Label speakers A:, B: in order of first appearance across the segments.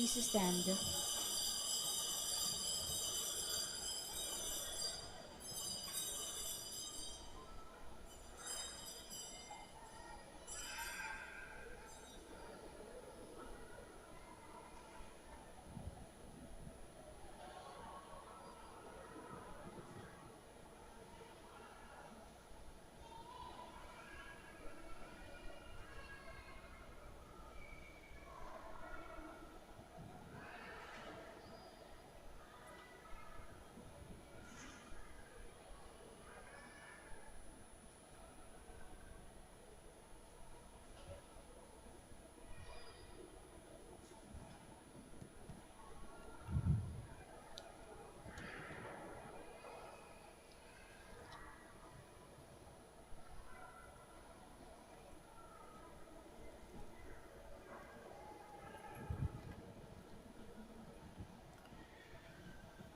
A: Please stand.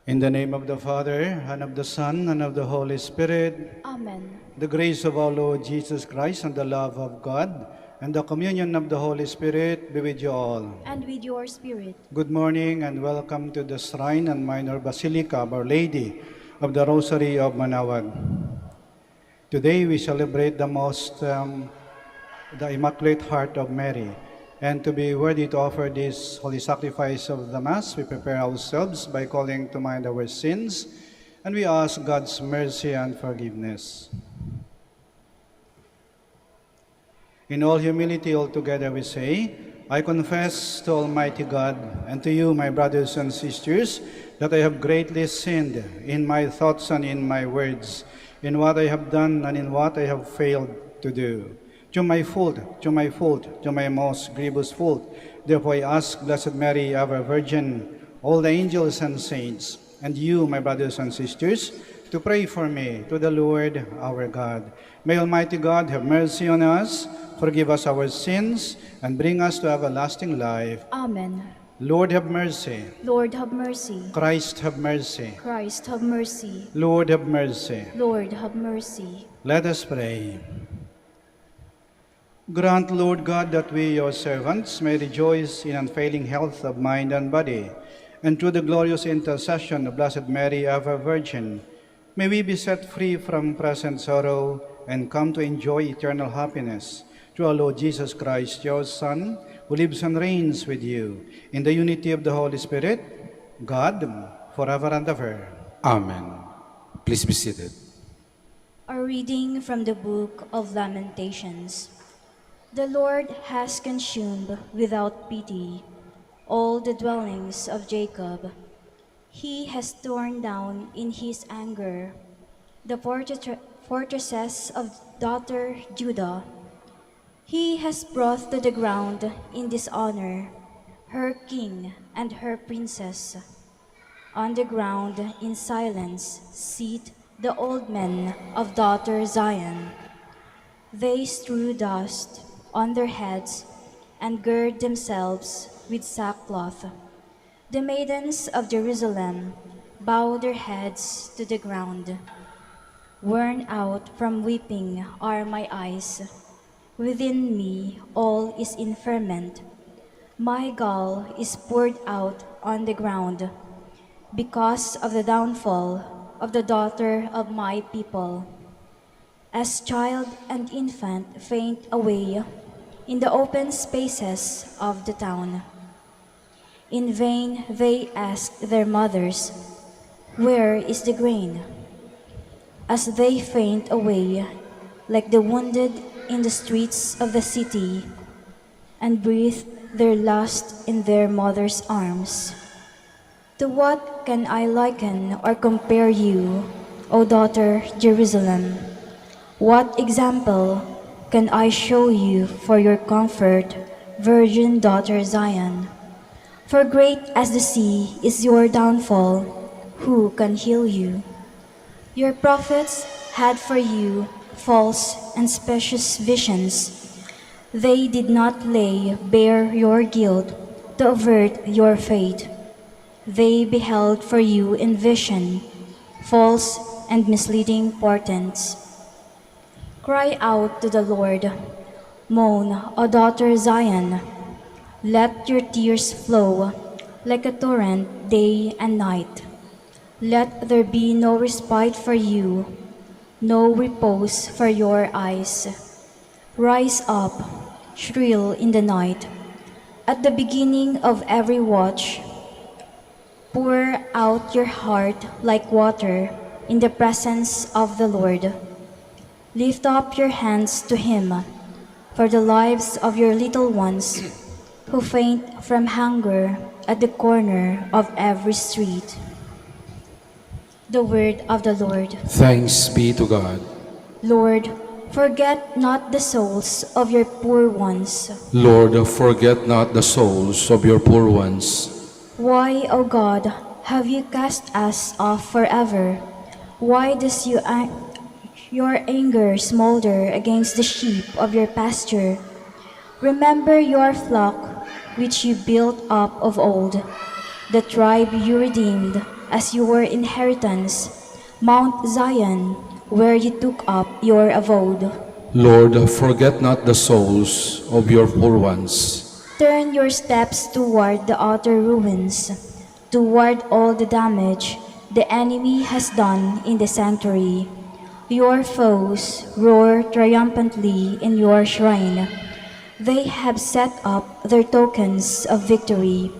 B: In the name of the Father, and of the Son, and of the Holy Spirit,
A: Amen.
B: the grace of our Lord Jesus Christ, and the love of God, and the communion of the Holy Spirit be with you all.
A: And with your spirit.
B: Good morning, and welcome to the Shrine and Minor Basilica of Our Lady of the Rosary of Manaoag. Today we celebrate the Immaculate Heart of Mary. And to be worthy to offer this holy sacrifice of the Mass, we prepare ourselves by calling to mind our sins, and we ask God's mercy and forgiveness. In all humility, all together we say, I confess to Almighty God and to you, my brothers and sisters, that I have greatly sinned in my thoughts and in my words, in what I have done and in what I have failed to do. To my fault, to my most grievous fault. Therefore I ask Blessed Mary, our Virgin, all the angels and saints, and you, my brothers and sisters, to pray for me to the Lord our God. May Almighty God have mercy on us, forgive us our sins, and bring us to everlasting life.
A: Amen.
B: Lord have mercy.
A: Lord have mercy.
B: Christ have mercy.
A: Christ have mercy.
B: Lord have mercy.
A: Lord have mercy.
B: Let us pray. Grant, Lord God, that we, your servants, may rejoice in unfailing health of mind and body, and through the glorious intercession of Blessed Mary, ever Virgin, may we be set free from present sorrow and come to enjoy eternal happiness through our Lord Jesus Christ, your Son, who lives and reigns with you in the unity of the Holy Spirit, God, forever and ever.
C: Amen. Please be seated.
A: A reading from the Book of Lamentations. The Lord has consumed without pity all the dwellings of Jacob. He has torn down in his anger the fortresses of daughter Judah. He has brought to the ground in dishonor her king and her princess. On the ground in silence sit the old men of daughter Zion. They strew dust on their heads and gird themselves with sackcloth. The maidens of Jerusalem bow their heads to the ground. Worn out from weeping are my eyes. Within me all is in ferment. My gall is poured out on the ground because of the downfall of the daughter of my people. As child and infant faint away in the open spaces of the town. In vain they ask their mothers, where is the grain? As they faint away like the wounded in the streets of the city, and breathe their last in their mother's arms. To what can I liken or compare you, O daughter Jerusalem? What example can I show you for your comfort, virgin daughter Zion? For great as the sea is your downfall, who can heal you? Your prophets had for you false and specious visions. They did not lay bare your guilt to avert your fate. They beheld for you in vision false and misleading portents. Cry out to the Lord, moan, O daughter Zion. Let your tears flow like a torrent day and night. Let there be no respite for you, no repose for your eyes. Rise up, shrill in the night. At the beginning of every watch, pour out your heart like water in the presence of the Lord. Lift up your hands to Him for the lives of your little ones who faint from hunger at the corner of every street. The word of the Lord.
C: Thanks be to God.
A: Lord, forget not the souls of your poor ones.
C: Lord, forget not the souls of your poor ones.
A: Why, O God, have you cast us off forever? Why does your anger smolder against the sheep of your pasture? Remember your flock, which you built up of old, the tribe you redeemed as your inheritance, Mount Zion, where you took up your abode.
C: Lord, forget not the souls of your poor ones.
A: Turn your steps toward the utter ruins, toward all the damage the enemy has done in the sanctuary. Your foes roar triumphantly in your shrine. They have set up their tokens of victory.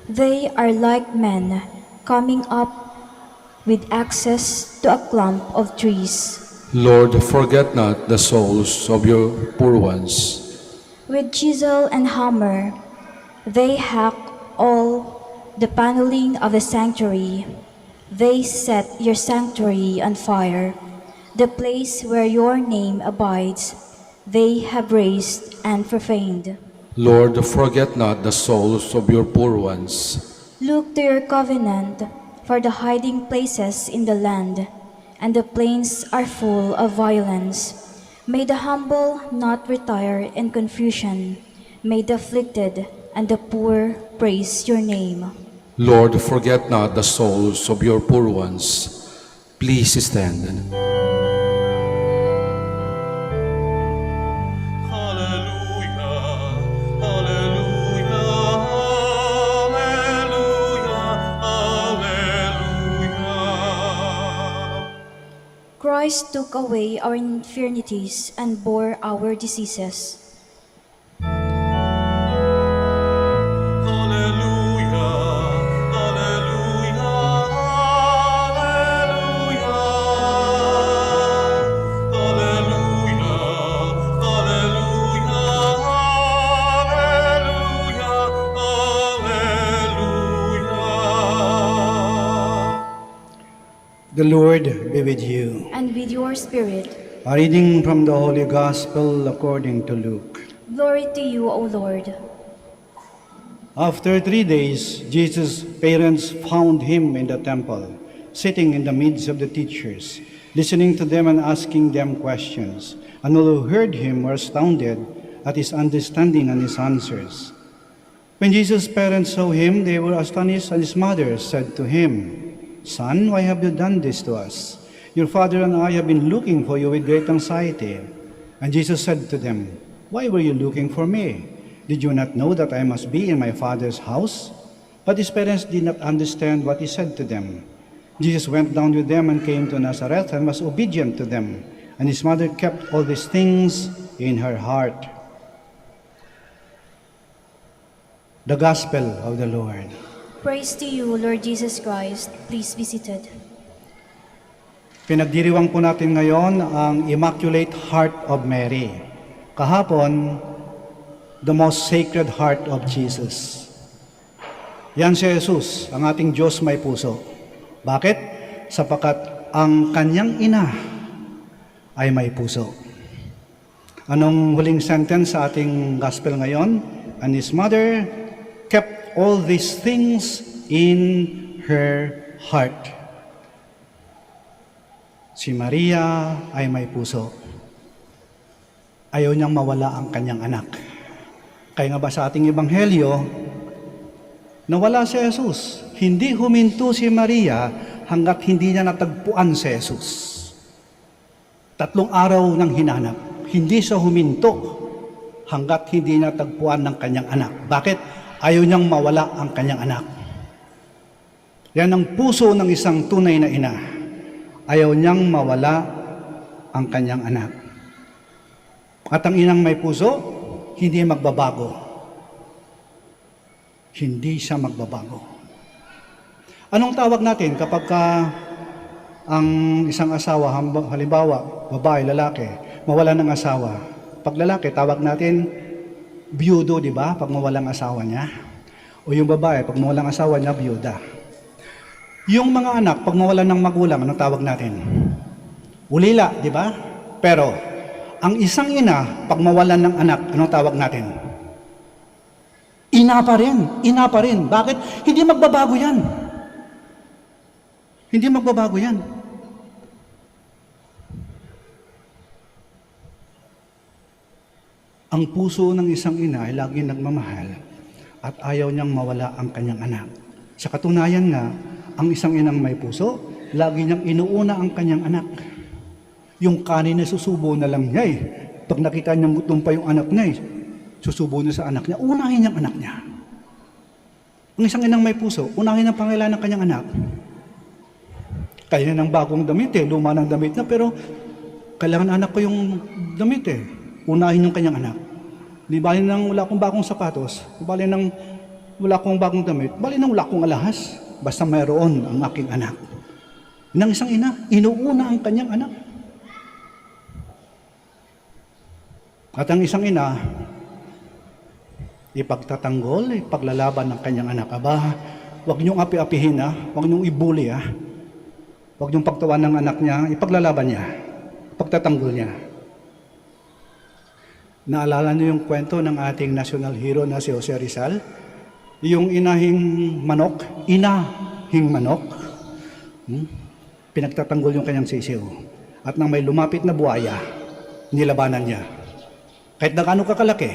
A: They are like men coming up with access to a clump of trees.
C: Lord, forget not the souls of your poor ones.
A: With chisel and hammer, they hack all the paneling of the sanctuary. They set your sanctuary on fire. The place where your name abides, they have razed and profaned.
C: Lord, forget not the souls of your poor ones.
A: Look to your covenant, for the hiding places in the land, and the plains are full of violence. May the humble not retire in confusion. May the afflicted and the poor praise your name.
C: Lord, forget not the souls of your poor ones. Please stand.
A: Christ took away our infirmities and bore our diseases.
B: The Lord be with you.
A: And with your spirit.
B: A reading from the Holy Gospel according to Luke.
A: Glory to you, O Lord.
B: After 3 days, Jesus' parents found him in the temple, sitting in the midst of the teachers, listening to them and asking them questions. And all who heard him were astounded at his understanding and his answers. When Jesus' parents saw him, they were astonished, and his mother said to him, "Son, why have you done this to us? Your father and I have been looking for you with great anxiety." And Jesus said to them, "Why were you looking for me? Did you not know that I must be in my Father's house?" But his parents did not understand what he said to them. Jesus went down with them and came to Nazareth and was obedient to them. And his mother kept all these things in her heart. The Gospel of the Lord.
A: Praise to you, Lord Jesus Christ. Please be seated.
B: Pinagdiriwang po natin ngayon ang Immaculate Heart of Mary. Kahapon, the most sacred heart of Jesus. Yan si Jesus, ang ating Diyos may puso. Bakit? Sapagkat ang kanyang ina ay may puso. Anong huling sentence sa ating gospel ngayon? And his mother kept all these things in her heart. Si Maria ay may puso. Ayaw niyang mawala ang kanyang anak. Kaya nga ba sa ating ebanghelyo, nawala si Jesus. Hindi huminto si Maria hanggat hindi niya natagpuan si Jesus. 3 araw nang hinanap. Hindi siya huminto hanggat hindi natagpuan ng kanyang anak. Bakit? Ayaw niyang mawala ang kanyang anak. Yan ang puso ng isang tunay na ina. Ayaw niyang mawala ang kanyang anak. At ang inang may puso, hindi magbabago. Hindi siya magbabago. Anong tawag natin kapag ang isang asawa, halimbawa, babae, lalaki, mawala ng asawa? Pag lalaki, tawag natin biyudo, di ba? Pag mawalang asawa niya. O yung babae, pag mawalang asawa niya, biyuda. Yung mga anak, pag mawalan ng magulang, anong tawag natin? Ulila, di ba? Pero, ang isang ina, pag mawalan ng anak, anong tawag natin? Ina pa rin. Ina pa rin. Bakit? Hindi magbabago yan. Hindi magbabago yan. Ang puso ng isang ina ay laging nagmamahal at ayaw niyang mawala ang kanyang anak. Sa katunayan nga, ang isang inang may puso, lagi niyang inuuna ang kanyang anak. Yung kanin na susubo na lang niya eh. Pag nakita niyang gutom pa yung anak niya eh, susubo na sa anak niya, unahin niyang anak niya. Ang isang inang may puso, unahin ang pangailangan ng kanyang anak. Kaya ng bagong damit eh, luma ng damit na, pero kailangan anak ko yung damit eh. Unahin yung kanyang anak. Di bali nang wala akong bagong sapatos, di bali nang wala akong bagong damit, bali nang wala akong alahas, basta mayroon ang aking anak. Nang isang ina, inuuna ang kanyang anak. At ang isang ina, ipagtatanggol, ipaglalaban ng kanyang anak. Aba, huwag niyong api-apihin huwag niyong ibuli huwag niyong pagtawan ng anak niya, ipaglalaban niya, pagtatanggol niya. Naalala niyo yung kwento ng ating national hero na si Jose Rizal? Yung inahing manok, pinagtatanggol yung kanyang sisiw. At nang may lumapit na buhaya, nilabanan niya. Kahit na gaano kakalaki,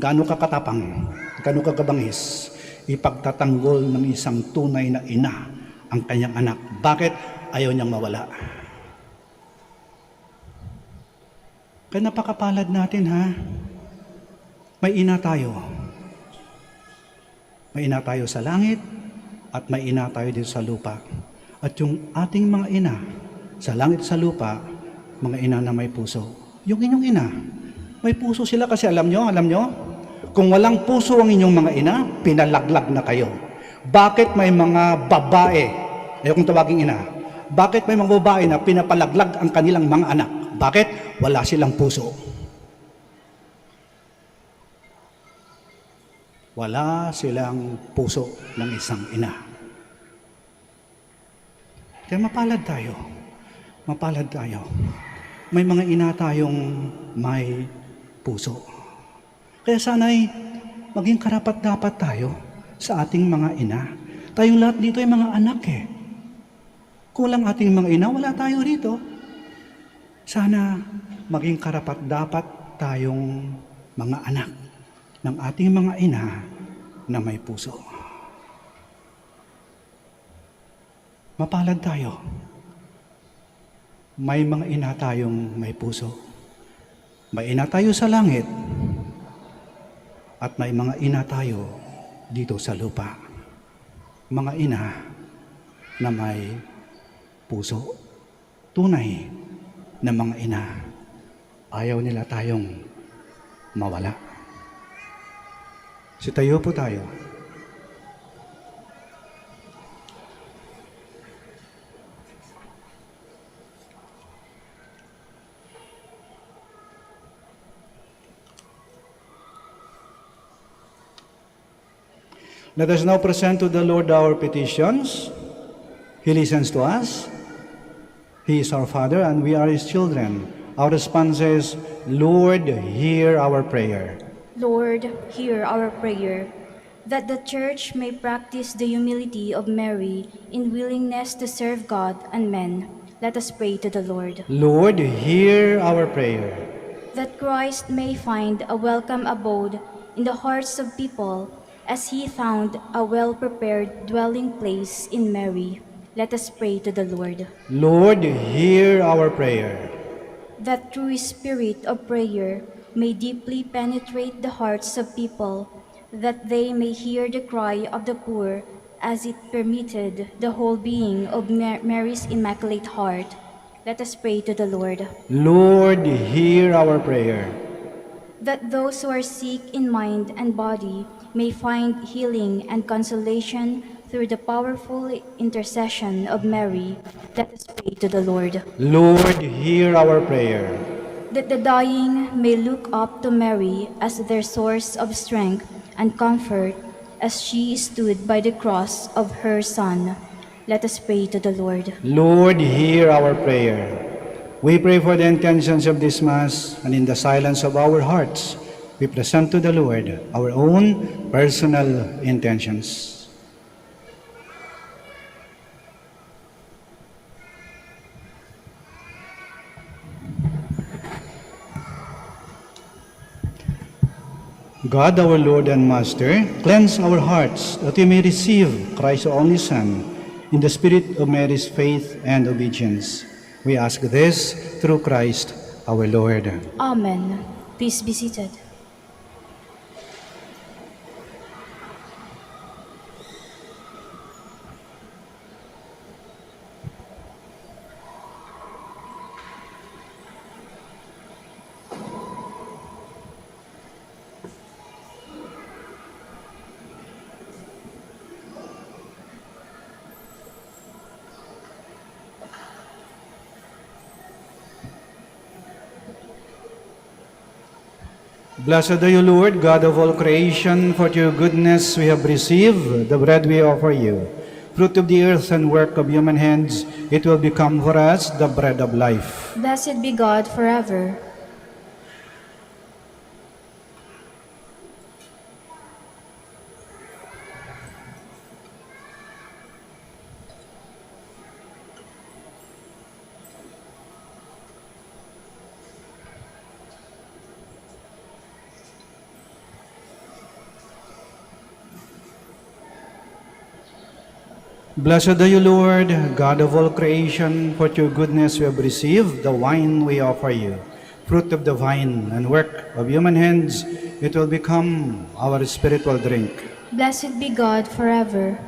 B: gaano kakatapang, gaano kagabangis, ipagtatanggol ng isang tunay na ina ang kanyang anak. Bakit? Ayaw niyang mawala. Kaya napakapalad natin May ina tayo. May ina tayo sa langit at may ina tayo dito sa lupa. At yung ating mga ina sa langit sa lupa, mga ina na may puso. Yung inyong ina, may puso sila kasi alam nyo, kung walang puso ang inyong mga ina, pinalaglag na kayo. Bakit may mga babae, ayokong tawaging ina, bakit may mga babae na pinapalaglag ang kanilang mga anak? Bakit? Wala silang puso. Wala silang puso ng isang ina. Kaya mapalad tayo. Mapalad tayo. May mga ina tayong may puso. Kaya sana'y maging karapat-dapat tayo sa ating mga ina. Tayong lahat dito ay mga anak Kulang ating mga ina, wala tayo rito. Sana maging karapat-dapat tayong mga anak ng ating mga ina na may puso. Mapalad tayo. May mga ina tayong may puso. May ina tayo sa langit at may mga ina tayo dito sa lupa. Mga ina na may puso. Tunay na mga ina. Ayaw nila tayong mawala. Tayo po tayo. Let us now present to the Lord our petitions. He listens to us. He is our Father and we are His children. Our response is, Lord, hear our prayer.
A: Lord, hear our prayer, that the Church may practice the humility of Mary in willingness to serve God and men. Let us pray to the Lord.
B: Lord, hear our prayer.
A: That Christ may find a welcome abode in the hearts of people as He found a well-prepared dwelling place in Mary. Let us pray to the Lord.
B: Lord, hear our prayer.
A: That true spirit of prayer may deeply penetrate the hearts of people, that they may hear the cry of the poor as it permitted the whole being of Mary's Immaculate Heart. Let us pray to the Lord.
B: Lord, hear our prayer.
A: That those who are sick in mind and body may find healing and consolation through the powerful intercession of Mary. Let us pray to the Lord.
B: Lord, hear our prayer.
A: That the dying may look up to Mary as their source of strength and comfort as she stood by the cross of her Son. Let us pray to the Lord.
B: Lord, hear our prayer. We pray for the intentions of this Mass, and in the silence of our hearts, we present to the Lord our own personal intentions. God, our Lord and Master, cleanse our hearts that we may receive Christ's only Son in the spirit of Mary's faith and obedience. We ask this through Christ our Lord.
A: Amen. Please be seated.
B: Blessed are you, Lord, God of all creation, for your goodness we have received the bread we offer you. Fruit of the earth and work of human hands, it will become for us the bread of life.
A: Blessed be God forever.
B: Blessed are you, Lord, God of all creation, for your goodness we have received the wine we offer you. Fruit of the vine and work of human hands, it will become our spiritual drink.
A: Blessed be God forever.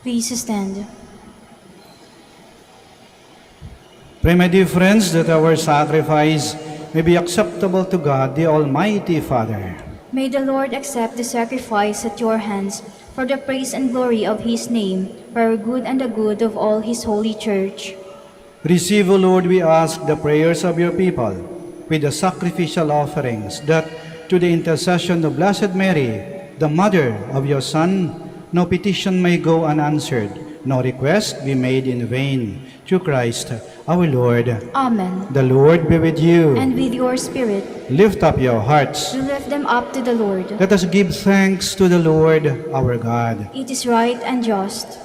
A: Please stand.
B: Pray, my dear friends, that our sacrifice may be acceptable to God, the Almighty Father.
A: May the Lord accept the sacrifice at your hands for the praise and glory of his name, for our good and the good of all his holy church.
B: Receive, O Lord, we ask, the prayers of your people with the sacrificial offerings, that to the intercession of Blessed Mary, the mother of your Son, no petition may go unanswered, no request be made in vain. Through Christ our Lord.
A: Amen.
B: The Lord be with you.
A: And with your spirit,
B: Lift up your hearts.
A: we lift them up to the Lord.
B: Let us give thanks to the Lord our God.
A: It is right and just.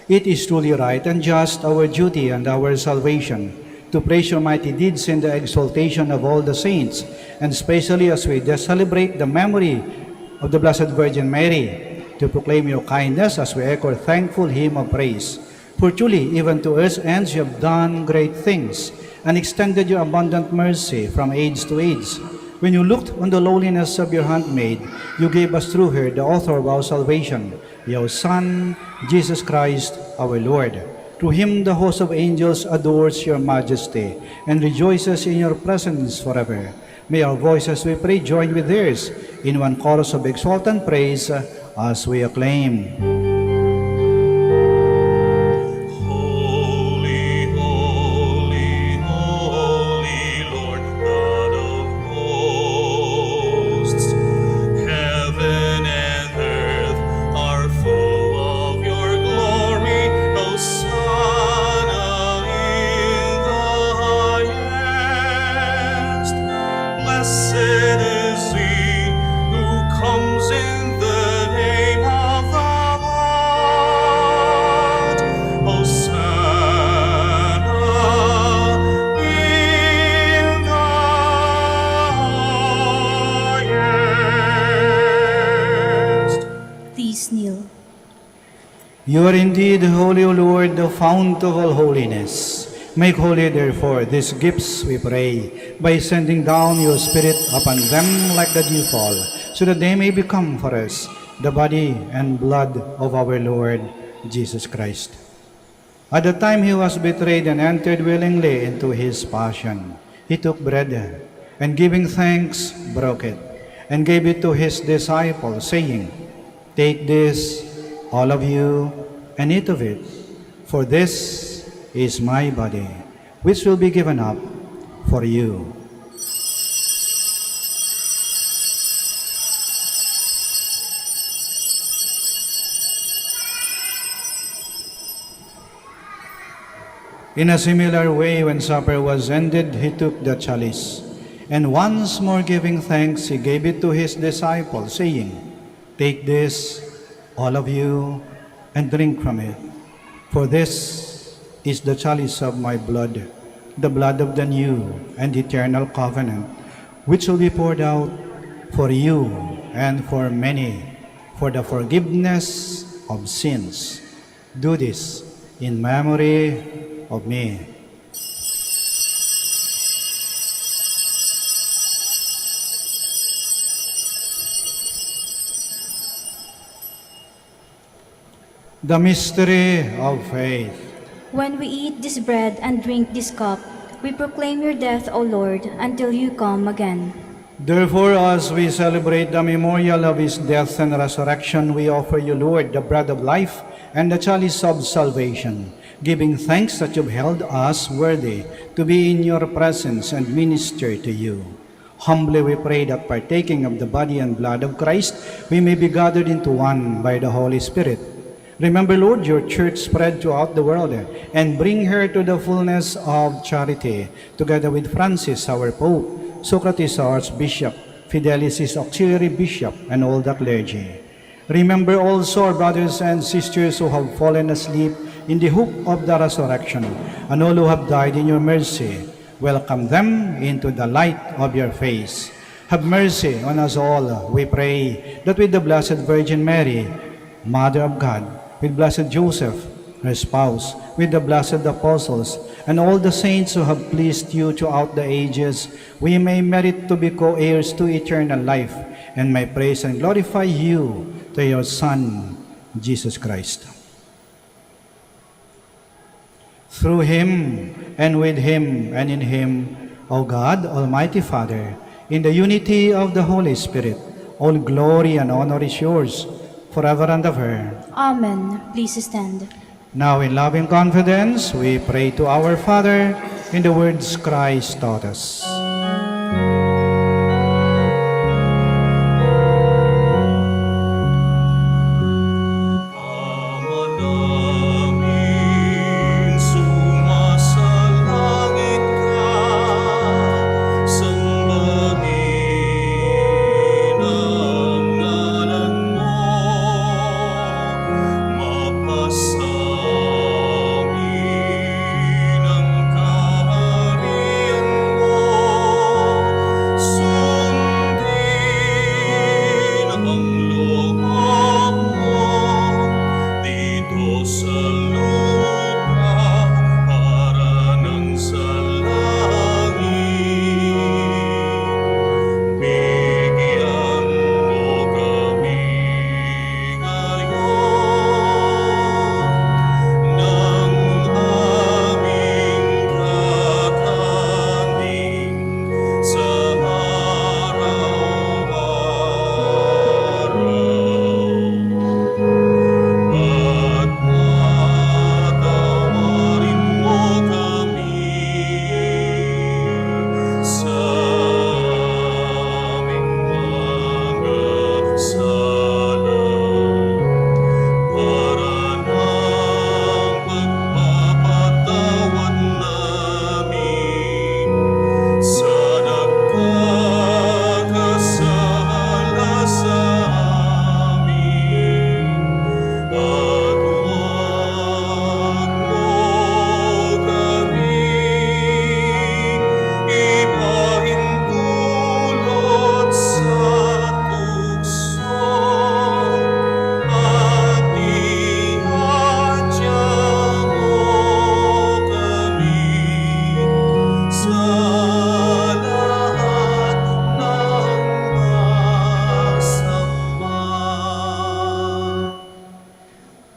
B: It is truly right and just, our duty and our salvation, to praise your mighty deeds in the exaltation of all the saints, and especially as we celebrate the memory of the Blessed Virgin Mary, to proclaim your kindness as we echo a thankful hymn of praise. For truly, even to earth's ends you have done great things, and extended your abundant mercy from age to age. When you looked on the lowliness of your handmaid, you gave us through her the author of our salvation, your Son, Jesus Christ, our Lord. Through him the host of angels adores your majesty, and rejoices in your presence forever. May our voices, we pray, join with theirs in one chorus of exultant praise as we acclaim. You are indeed holy, O Lord, the fount of all holiness. Make holy, therefore, these gifts, we pray, by sending down your Spirit upon them like the dewfall, so that they may become for us the body and blood of our Lord Jesus Christ. At the time he was betrayed and entered willingly into his passion, he took bread, and giving thanks, broke it, and gave it to his disciples, saying, "Take this, all of you, and eat of it, for this is my body, which will be given up for you." In a similar way, when supper was ended, he took the chalice, and once more giving thanks, he gave it to his disciples, saying, "Take this, all of you, and drink from it, for this is the chalice of my blood, the blood of the new and eternal covenant, which will be poured out for you and for many for the forgiveness of sins. Do this in memory of me." The mystery of faith.
A: When we eat this bread and drink this cup, we proclaim your death, O Lord, until you come again.
B: Therefore, as we celebrate the memorial of his death and resurrection, we offer you, Lord, the bread of life and the chalice of salvation, giving thanks that you've held us worthy to be in your presence and minister to you. Humbly we pray that partaking of the body and blood of Christ, we may be gathered into one by the Holy Spirit. Remember, Lord, your church spread throughout the world and bring her to the fullness of charity, together with Francis, our Pope, Socrates, our Archbishop, Fidelis, his auxiliary bishop, and all the clergy. Remember also our brothers and sisters who have fallen asleep in the hope of the resurrection, and all who have died in your mercy. Welcome them into the light of your face. Have mercy on us all, we pray, that with the Blessed Virgin Mary, Mother of God, with Blessed Joseph, her spouse, with the blessed apostles, and all the saints who have pleased you throughout the ages, we may merit to be co-heirs to eternal life, and may praise and glorify you to your Son, Jesus Christ. Through him, and with him, and in him, O God, Almighty Father, in the unity of the Holy Spirit, all glory and honor is yours, forever and ever.
A: Amen. Please stand.
B: Now in loving confidence, we pray to our Father in the words Christ taught us.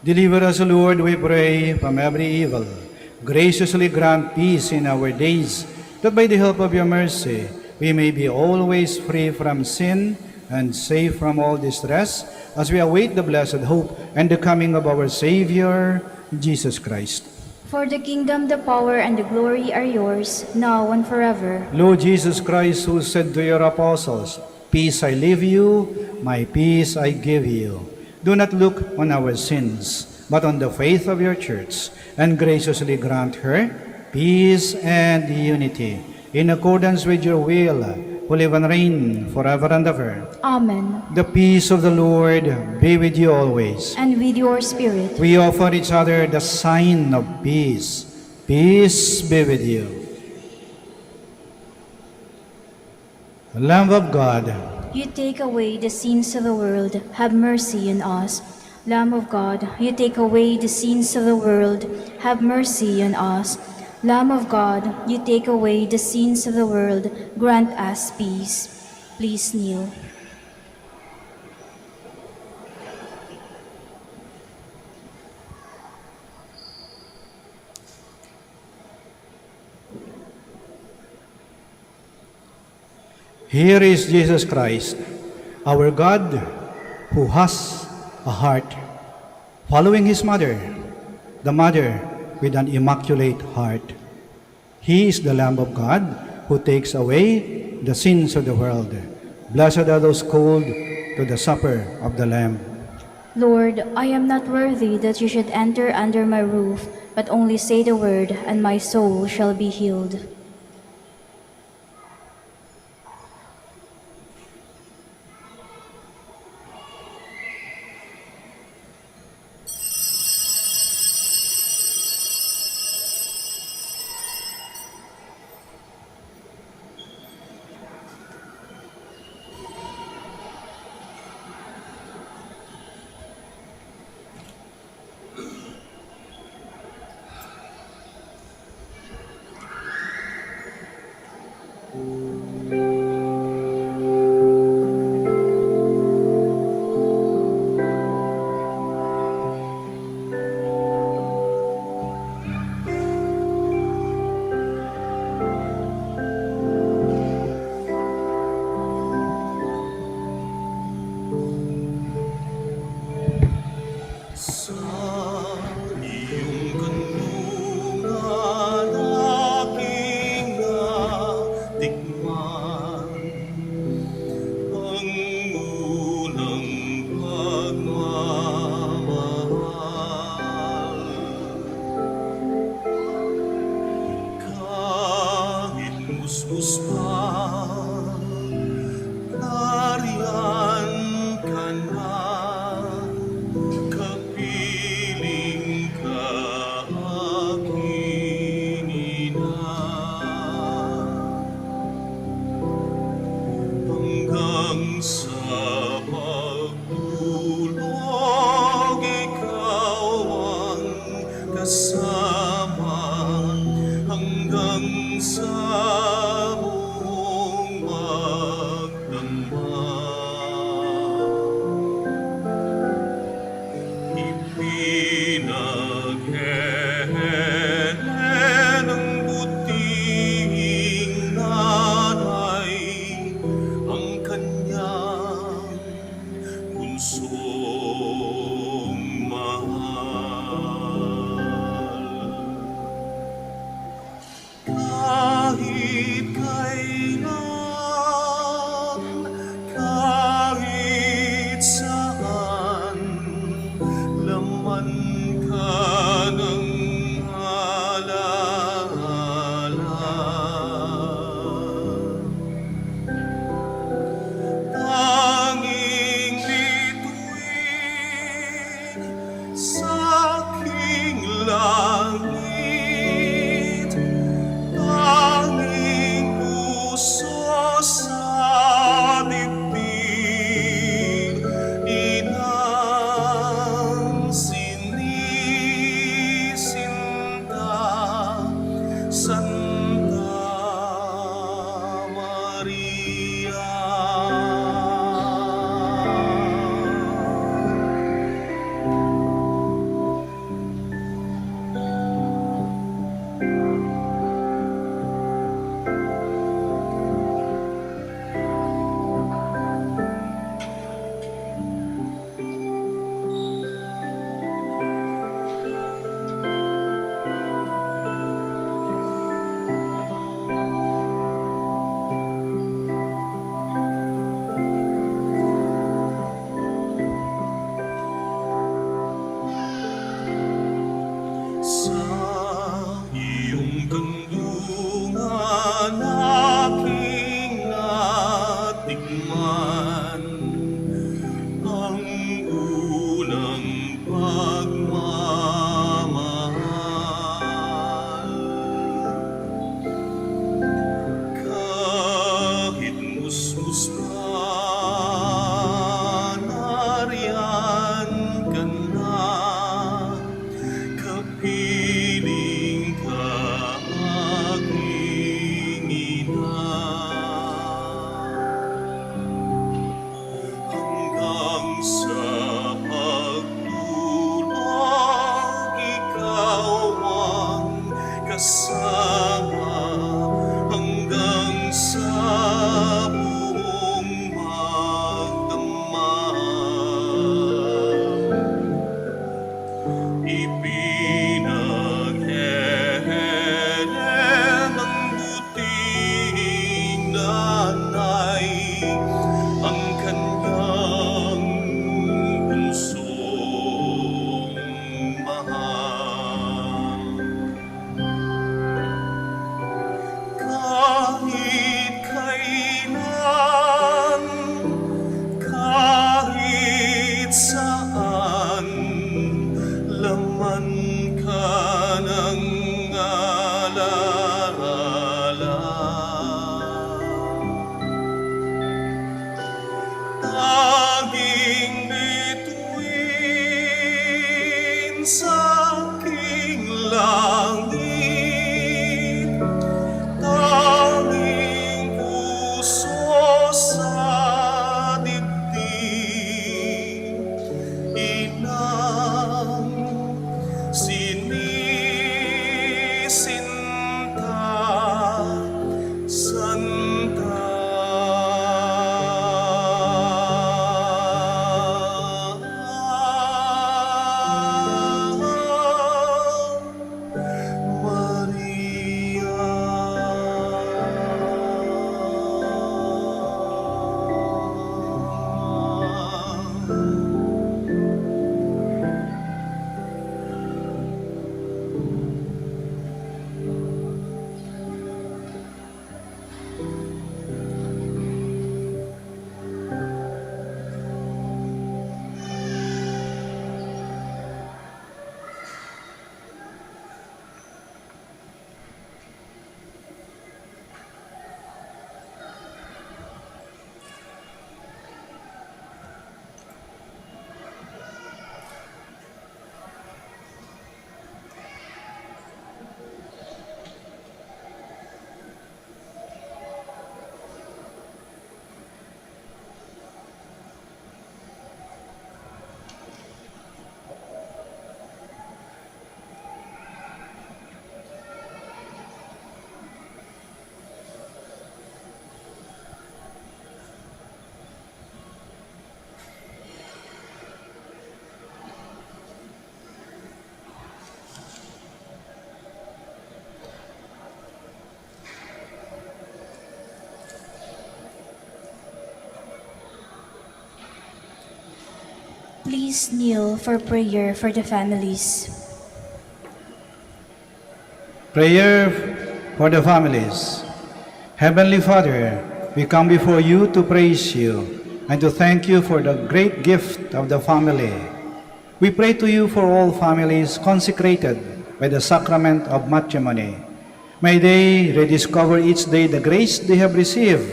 B: Deliver us, Lord, we pray, from every evil. Graciously grant peace in our days, that by the help of your mercy, we may be always free from sin and safe from all distress, as we await the blessed hope and the coming of our Savior, Jesus Christ.
A: For the kingdom, the power, and the glory are yours, now and forever.
B: Lord Jesus Christ, who said to your apostles, "Peace I leave you, my peace I give you," do not look on our sins, but on the faith of your church, and graciously grant her peace and unity, in accordance with your will, who live and reign forever and ever.
A: Amen.
B: The peace of the Lord be with you always.
A: And with your spirit.
B: We offer each other the sign of peace. Peace be with you. Lamb of God,
A: You take away the sins of the world, have mercy on us. Lamb of God, you take away the sins of the world, have mercy on us. Lamb of God, you take away the sins of the world, grant us peace. Please kneel.
B: here is Jesus Christ, our God, who has a heart following his mother, the mother with an immaculate heart. He is the Lamb of God who takes away the sins of the world. Blessed are those called to the supper of the Lamb.
A: Lord, I am not worthy that you should enter under my roof, but only say the word, and my soul shall be healed. Please kneel for prayer for the families.
B: Prayer for the families. Heavenly Father, we come before you to praise you and to thank you for the great gift of the family. We pray to you for all families consecrated by the sacrament of matrimony. May they rediscover each day the grace they have received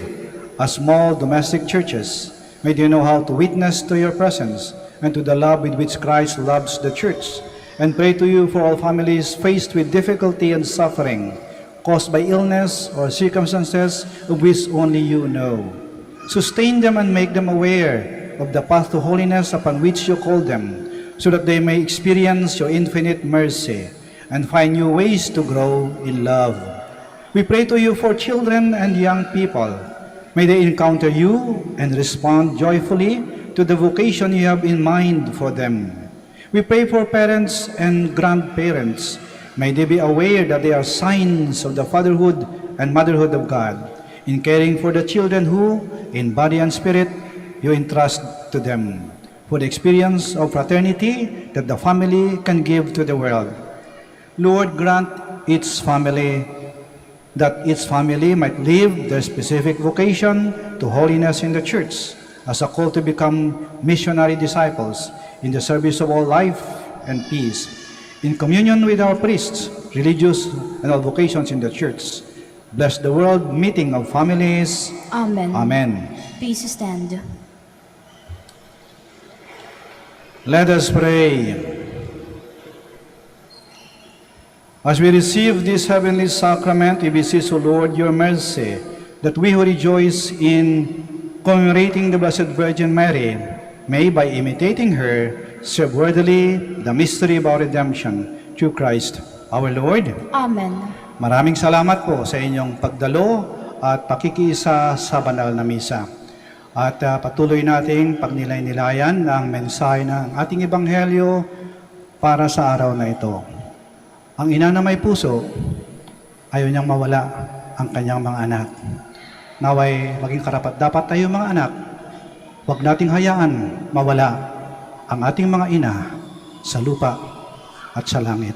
B: as small domestic churches. May they know how to witness to your presence and to the love with which Christ loves the church. And pray to you for all families faced with difficulty and suffering caused by illness or circumstances of which only you know. Sustain them and make them aware of the path to holiness upon which you call them, so that they may experience your infinite mercy and find new ways to grow in love. We pray to you for children and young people. May they encounter you and respond joyfully to the vocation you have in mind for them. We pray for parents and grandparents. May they be aware that they are signs of the fatherhood and motherhood of God in caring for the children who, in body and spirit, you entrust to them, for the experience of fraternity that the family can give to the world. Lord, grant its family that its family might live their specific vocation to holiness in the church as a call to become missionary disciples in the service of all life and peace. In communion with our priests, religious and all vocations in the church, bless the world meeting of families.
A: Amen.
B: Amen.
A: Please stand.
B: Let us pray. As we receive this heavenly sacrament, we beseech, O Lord, your mercy, that we who rejoice in commemorating the Blessed Virgin Mary may, by imitating her, serve worthily the mystery of our redemption through Christ our Lord.
A: Amen.
B: Maraming salamat po sa inyong pagdalo at pakikiisa sa banal na misa. At patuloy nating pagnilay-nilayan ang mensahe ng ating ebanghelyo para sa araw na ito. Ang ina na may puso, ayaw niyang mawala ang kanyang mga anak. Naway maging karapat-dapat tayo mga anak, huwag nating hayaan mawala ang ating mga ina sa lupa at sa langit.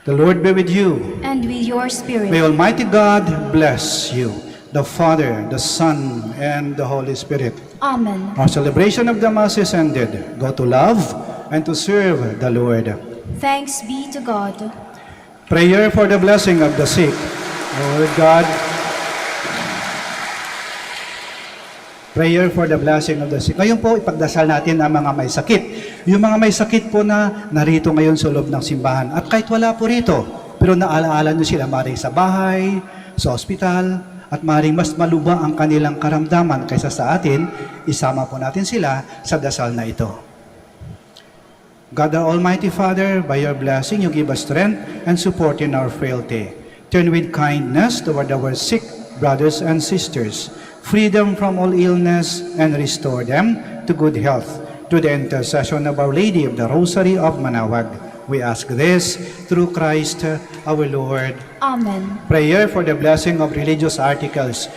B: The Lord be with you.
A: And with your spirit.
B: May Almighty God bless you, the Father, the Son, and the Holy Spirit.
A: Amen.
B: Our celebration of the Mass is ended. Go to love and to serve the Lord.
A: Thanks be to God.
B: Prayer for the blessing of the sick. Lord God, prayer for the blessing of the sick. Ngayon po, ipagdasal natin ang mga may sakit. Yung mga may sakit po na narito ngayon sa loob ng simbahan. At kahit wala po rito, pero naalaala nyo sila maring sa bahay, sa ospital, at maring mas maluba ang kanilang karamdaman kaysa sa atin, isama po natin sila sa dasal na ito. God our Almighty Father, by your blessing, you give us strength and support in our frailty. Turn with kindness toward our sick brothers and sisters, free them from all illness, and restore them to good health. To the intercession of Our Lady of the Rosary of Manaoag, we ask this through Christ our Lord.
A: Amen.
B: Prayer for the blessing of religious articles.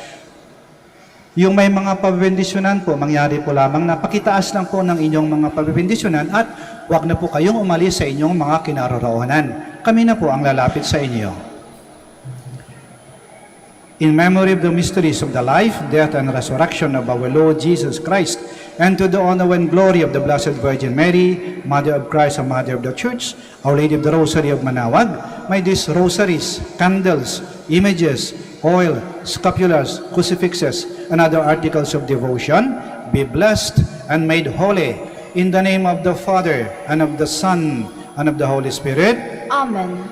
B: Yung may mga pabibendisyonan po, mangyari po lamang na pakitaas lang po ng inyong mga pabibendisyonan at huwag na po kayong umalis sa inyong mga kinaroroonan. Kami na po ang lalapit sa inyo. In memory of the mysteries of the life, death, and resurrection of our Lord Jesus Christ, and to the honor and glory of the Blessed Virgin Mary, Mother of Christ and Mother of the Church, Our Lady of the Rosary of Manaoag, may these rosaries, candles, images, oil, scapulars, crucifixes, and other articles of devotion be blessed and made holy in the name of the Father, and of the Son, and of the Holy Spirit.
A: Amen.